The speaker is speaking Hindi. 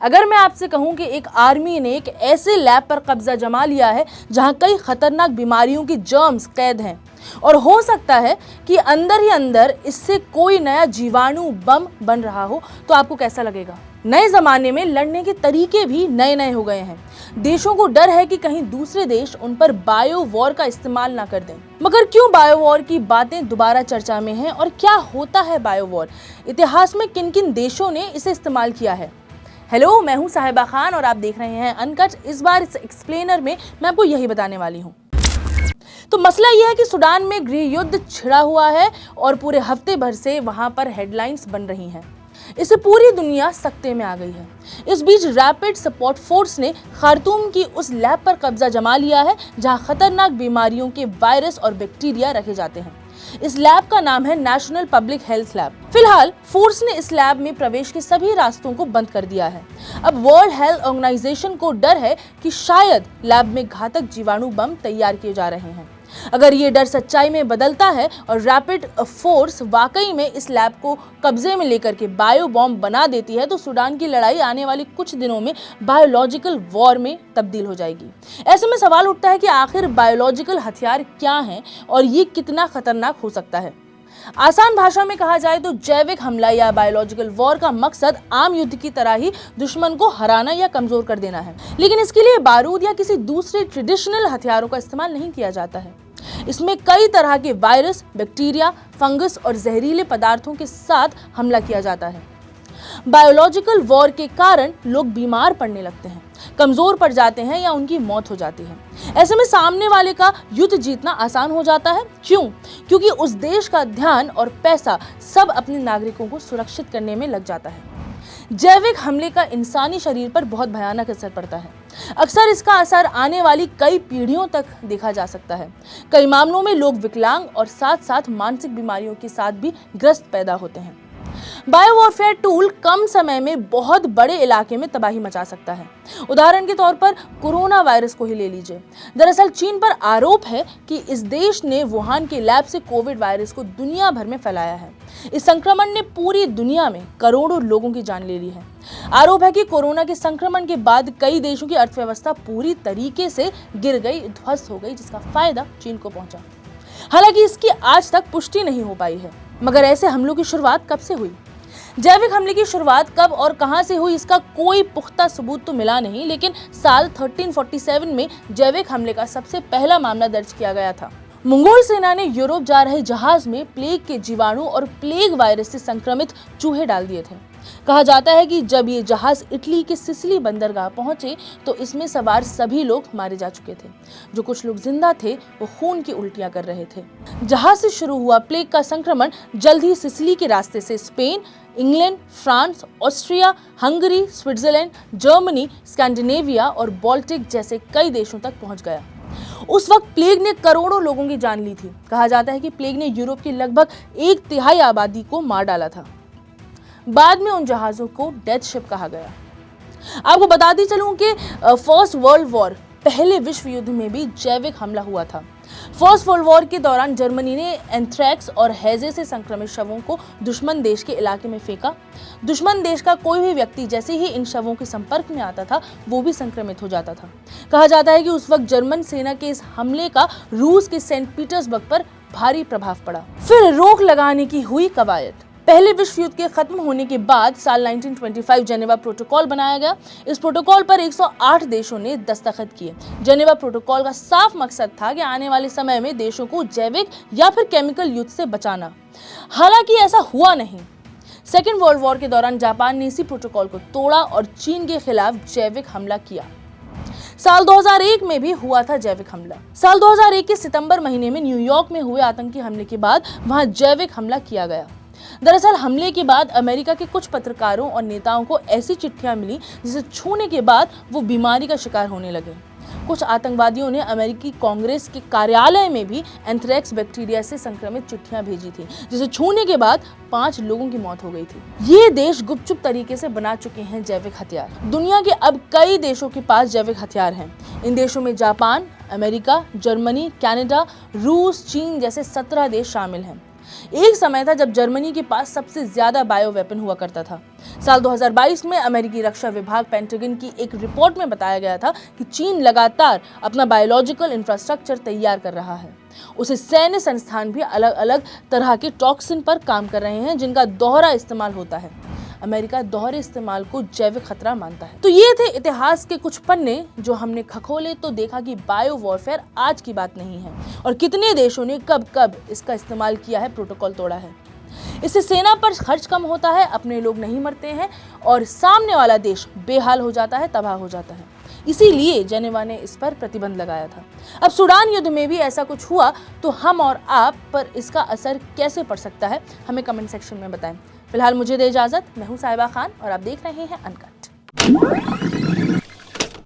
अगर मैं आपसे कहूं कि एक आर्मी ने एक ऐसे लैब पर कब्जा जमा लिया है जहां कई खतरनाक बीमारियों के जर्म्स कैद हैं और हो सकता है कि अंदर ही अंदर इससे कोई नया जीवाणु बम बन रहा हो, तो आपको कैसा लगेगा? नए जमाने में लड़ने के तरीके भी नए नए हो गए हैं। देशों को डर है कि कहीं दूसरे देश उन पर बायो वॉर का इस्तेमाल ना कर दें। मगर क्यों बायो वॉर की बातें दोबारा चर्चा में हैं और क्या होता है बायो वॉर? इतिहास में किन किन देशों ने इसे इस्तेमाल किया है? हेलो, मैं हूं साहिबा खान और आप देख रहे हैं अनकट। इस बार इस एक्सप्लेनर में मैं आपको यही बताने वाली हूं। तो मसला यह है कि सूडान में गृह युद्ध छिड़ा हुआ है और पूरे हफ्ते भर से वहां पर हेडलाइंस बन रही हैं। इससे पूरी दुनिया सकते में आ गई है। इस बीच रैपिड सपोर्ट फोर्स ने खार्तूम की उस लैब पर कब्जा जमा लिया है जहां खतरनाक बीमारियों के वायरस और बैक्टीरिया रखे जाते हैं। इस लैब का नाम है नेशनल पब्लिक हेल्थ लैब। फिलहाल फोर्स ने इस लैब में प्रवेश के सभी रास्तों को बंद कर दिया है। अब वर्ल्ड हेल्थ ऑर्गेनाइजेशन को डर है कि शायद लैब में घातक जीवाणु बम तैयार किए जा रहे हैं। अगर ये डर सच्चाई में बदलता है और रैपिड फोर्स वाकई में इस लैब को कब्जे में लेकर के बायो बॉम्ब बना देती है, तो सूडान की लड़ाई आने वाले कुछ दिनों में बायोलॉजिकल वॉर में तब्दील हो जाएगी। ऐसे में सवाल उठता है कि आखिर बायोलॉजिकल हथियार क्या हैं और ये कितना खतरनाक हो सकता है। आसान भाषा में कहा जाए तो जैविक हमला या बायोलॉजिकल वॉर का मकसद आम युद्ध की तरह ही दुश्मन को हराना या कमजोर कर देना है, लेकिन इसके लिए बारूद या किसी दूसरे ट्रेडिशनल हथियारों का इस्तेमाल नहीं किया जाता है। इसमें कई तरह के वायरस, बैक्टीरिया, फंगस और जहरीले पदार्थों के साथ हमला किया जाता है। बायोलॉजिकल वॉर के कारण लोग बीमार पड़ने लगते हैं, कमजोर पड़ जाते हैं या उनकी मौत हो जाती है। ऐसे में सामने वाले का युद्ध जीतना आसान हो जाता है। क्यों? क्योंकि उस देश का ध्यान और पैसा सब अपने नागरिकों को सुरक्षित करने में लग जाता है। जैविक हमले का इंसानी शरीर पर बहुत भयानक असर पड़ता है। अक्सर इसका असर आने वाली कई पीढ़ियों तक देखा जा सकता है। कई मामलों में लोग विकलांग और साथ साथ मानसिक बीमारियों के साथ भी ग्रस्त पैदा होते हैं। बायो वॉरफेयर टूल कम समय में बहुत बड़े इलाके में तबाही मचा सकता है। उदाहरण के तौर पर कोरोना वायरस को ही ले लीजिए। दरअसल चीन पर आरोप है कि इस देश ने वुहान के लैब से कोविड वायरस को दुनिया भर में फैलाया है। इस संक्रमण ने पूरी दुनिया में करोड़ों लोगों की जान ले ली है। आरोप है कि कोरोना के संक्रमण के बाद कई देशों की अर्थव्यवस्था पूरी तरीके से गिर गई, ध्वस्त हो गई, जिसका फायदा चीन को पहुंचा। हालांकि इसकी आज तक पुष्टि नहीं हो पाई है। मगर ऐसे हमलों की शुरुआत कब से हुई? जैविक हमले की शुरुआत कब और कहां से हुई, इसका कोई पुख्ता सबूत तो मिला नहीं, लेकिन साल 1347 में जैविक हमले का सबसे पहला मामला दर्ज किया गया था। मंगोल सेना ने यूरोप जा रहे जहाज में प्लेग के जीवाणु और प्लेग वायरस से संक्रमित चूहे डाल दिए थे। कहा जाता है कि जब ये जहाज इटली के सिसिली बंदरगाह पहुंचे तो इसमें सवार सभी लोग मारे जा चुके थे। जो कुछ लोग जिंदा थे वो खून की उल्टियां कर रहे थे। जहाज से शुरू हुआ प्लेग का संक्रमण जल्द ही सिसिली के रास्ते से Spain, England, France, Austria, Hungary, Switzerland, Germany, Scandinavia और बाल्टिक जैसे कई देशों तक पहुंच गया। उस वक्त प्लेग ने करोड़ों लोगों की जान ली थी। कहा जाता है कि प्लेग ने यूरोप की लगभग 1/3 आबादी को मार डाला था। बाद में उन जहाजों को डेथ शिप कहा गया। आपको बताती चलूं कि फर्स्ट वर्ल्ड वॉर, पहले विश्व युद्ध में भी जैविक हमला हुआ था। फर्स्ट वर्ल्ड वॉर के दौरान जर्मनी ने एंथ्रैक्स और हैजे से संक्रमित शवों को दुश्मन देश के इलाके में फेंका। दुश्मन देश का कोई भी व्यक्ति जैसे ही इन शवों के संपर्क में आता था वो भी संक्रमित हो जाता था। कहा जाता है कि उस वक्त जर्मन सेना के इस हमले का रूस के सेंट पीटर्सबर्ग पर भारी प्रभाव पड़ा। फिर रोक लगाने की हुई कवायद। पहले विश्व युद्ध के खत्म होने के बाद साल 1925 जेनेवा प्रोटोकॉल बनाया गया। इस प्रोटोकॉल पर 108 देशों ने दस्तखत किए। जेनेवा प्रोटोकॉल का साफ मकसद था कि आने वाले समय में देशों को जैविक या फिर केमिकल युद्ध से बचाना। हालांकि ऐसा हुआ नहीं। सेकेंड वर्ल्ड वॉर के दौरान जापान ने इसी प्रोटोकॉल को तोड़ा और चीन के खिलाफ जैविक हमला किया। साल 2001 में भी हुआ था जैविक हमला। साल 2001 के सितंबर महीने में न्यूयॉर्क में हुए आतंकी हमले के बाद वहां जैविक हमला किया गया। दरअसल हमले के बाद अमेरिका के कुछ पत्रकारों और नेताओं को ऐसी चिट्ठियां मिली जिसे छूने के बाद वो बीमारी का शिकार होने लगे। कुछ आतंकवादियों ने अमेरिकी कांग्रेस के कार्यालय में भी एंथ्रैक्स बैक्टीरिया से संक्रमित चिट्ठियां भेजी थी, जिसे छूने के बाद 5 लोगों की मौत हो गई थी। ये देश गुपचुप तरीके से बना चुके हैं जैविक हथियार। दुनिया के अब कई देशों के पास जैविक हथियार हैं। इन देशों में जापान, अमेरिका, जर्मनी, कनाडा, रूस, चीन जैसे 17 देश शामिल हैं। एक समय था जब जर्मनी के पास सबसे ज्यादा बायो वेपन हुआ करता था। साल 2022 में अमेरिकी रक्षा विभाग पेंटागन की एक रिपोर्ट में बताया गया था कि चीन लगातार अपना बायोलॉजिकल इंफ्रास्ट्रक्चर तैयार कर रहा है। उसे सैन्य संस्थान भी अलग अलग तरह के टॉक्सिन पर काम कर रहे हैं जिनका दोहरा इस्तेमाल होता है। अमेरिका दोहरे इस्तेमाल को जैविक खतरा मानता है। तो ये थे इतिहास के कुछ पन्ने जो हमने खखोले तो देखा कि बायो वॉरफेयर आज की बात नहीं है और कितने देशों ने कब कब इसका इस्तेमाल किया है, प्रोटोकॉल तोड़ा है। इससे सेना पर खर्च कम होता है, अपने लोग नहीं मरते हैं और सामने वाला देश बेहाल हो जाता है, तबाह हो जाता है। इसीलिए जेनेवा ने इस पर प्रतिबंध लगाया था। अब सूडान युद्ध में भी ऐसा कुछ हुआ तो हम और आप पर इसका असर कैसे पड़ सकता है, हमें कमेंट सेक्शन में बताएं। फिलहाल मुझे दे इजाजत। मैं हूं साहिबा खान और आप देख रहे हैं अनकट।